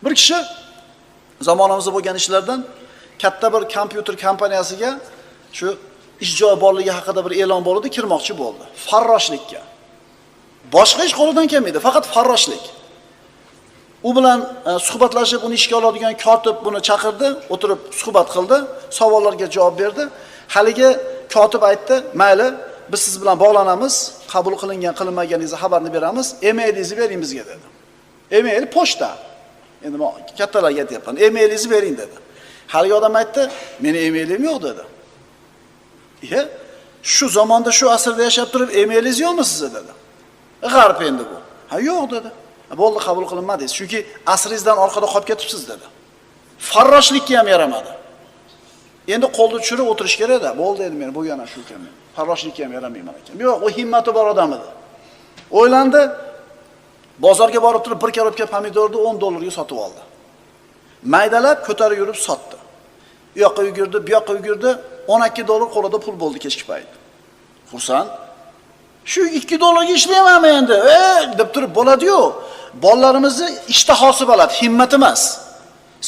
Bir kishi zamonimizda bo'lgan ishlardan katta bir kompyuter kompaniyasiga shu ish joyi borligi haqida bir e'lon bo'ldi, kirmoqchi bo'ldi. Farroshlikka. Boshqa ish qo'lidan kelmaydi, faqat farroshlik. U bilan suhbatlashib, uni ishga oladigan kotib buni chaqirdi, o'tirib suhbat qildi, savollarga javob berdi. Haligi kotib aytdi, "Mayli, biz siz bilan bog'lanamiz, qabul qilingan, qilinmaganiningizni xabarni beramiz, e-mailingizni bering bizga" dedi. E-mail pochta. Endi men kattalarga aytayapman, e-mailingizni bering dedi. Haligi odam aytdi, "Meni e-mailim yo'q" dedi. Shu zamonda, shu asrda yashab turib, e-mailingiz yo'qmi sizda dedi. G'arb endi bu. "Ha, yo'q" dedi. "Bo'ldi, qabul qilinmadingiz, chunki asringizdan orqada qolib ketibsiz" dedi. Farroshlikka ham yaramadi. Endi qo'lni tushirib o'tirish kerak-da. "Bo'ldi endi men bo'lgan shu ekanman. Farroshlikka ham yaramayman" ekan. Yo'q, u himmati bor odam edi. O'ylandi, bozorga borib turib bir korobka pomidorni $10 sotib oldi. Maydalab ko'tarib yurib sotdi. U yoqqa yugurdi, bu yoqqa yugurdi, $12 qo'lida pul bo'ldi kechki payt. Xursand. Shu $2 ga ishlaymanmi endi? Deb turib bo'ladi-yu. Bolalarimizni ishtahosi bo'ladi, himmat emas.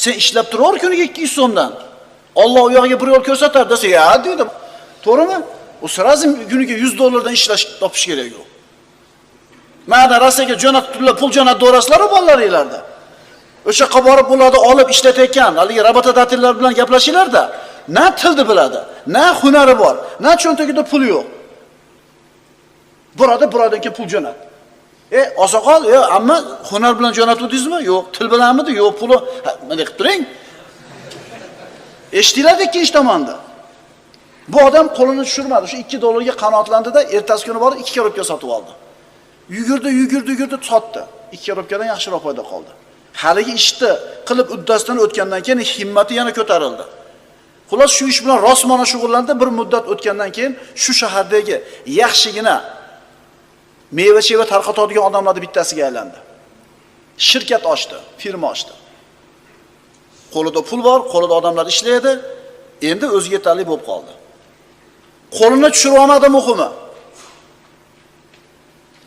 Sen ishlab turaver kuniga 200 so'mdan. Alloh u yo'g'iga bir yo'l ko'rsatar desa, "Ya" dedi. To'g'rimi? U sirazim kuniga $100 dan ishlash topish kerak yo'q. Mana Rossiyaga jo'natib pul jo'natib o'rasizlar bolalaringlarda. O'sha yoqqa borib bularni olib ishlatayotgan, haligi robotodatellar bilan gaplashinglar-da. Na tilni biladi, na hunari bor, na cho'ntagida pul yo'q. Buradan keyin pul jo'nat. Ozoqol, amma hunar bilan jo'natuvdingizmi? Yo'q. Til bilanmidi? Yo'q, puli. Mana qilib turing. Eshitdilar-ku ikkinchi tomonda. Bu odam qo'lini tushirmadi. Shu $2 ga qanoatlandi-da, ertasi kuni borib 2 korobka sotib oldi. Yugurdi, sotdi. 2 korobkadan yaxshiroq foyda qoldi. Haligi ishni qilib uddasidan o'tgandan keyin himmati yana ko'tarildi. Xullas shu ish bilan rostmona shug'ullandi. Bir muddat o'tgandan keyin shu shahardagi yaxshigina meva-cheva tarqatadigan odamlarning bittasiga aylandi. Shirkat ochdi, firma ochdi. Qo'lida pul bor, qo'lida odamlar ishlaydi. Endi o'ziga yetarli bo'lib qoldi. Qo'lini tushirib olmadi muhimi.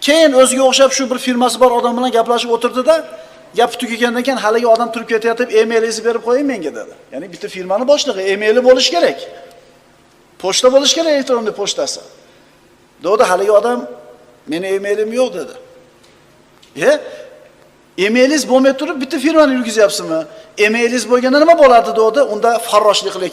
Keyin o'ziga o'xshab shu bir firmasi bor odam bilan gaplashib o'tirdi-da, gapi tugagandan keyin haligi odam turib ketayotib, "E-mailingizni berib qo'ying menga" dedi. Ya'ni bitta firmani boshlig'i e-maili bo'lish kerak. Pochta bo'lish kerak, elektron pochtasi. Dedi haligi odam, "Meni e-mailim yo'q" dedi. E-mailingiz bo'lmay turib bitta firmani yurgizyapsizmi? E-mailingiz bo'lganda nima bo'ladi dedi. Unda farroshlik qilyapsiz.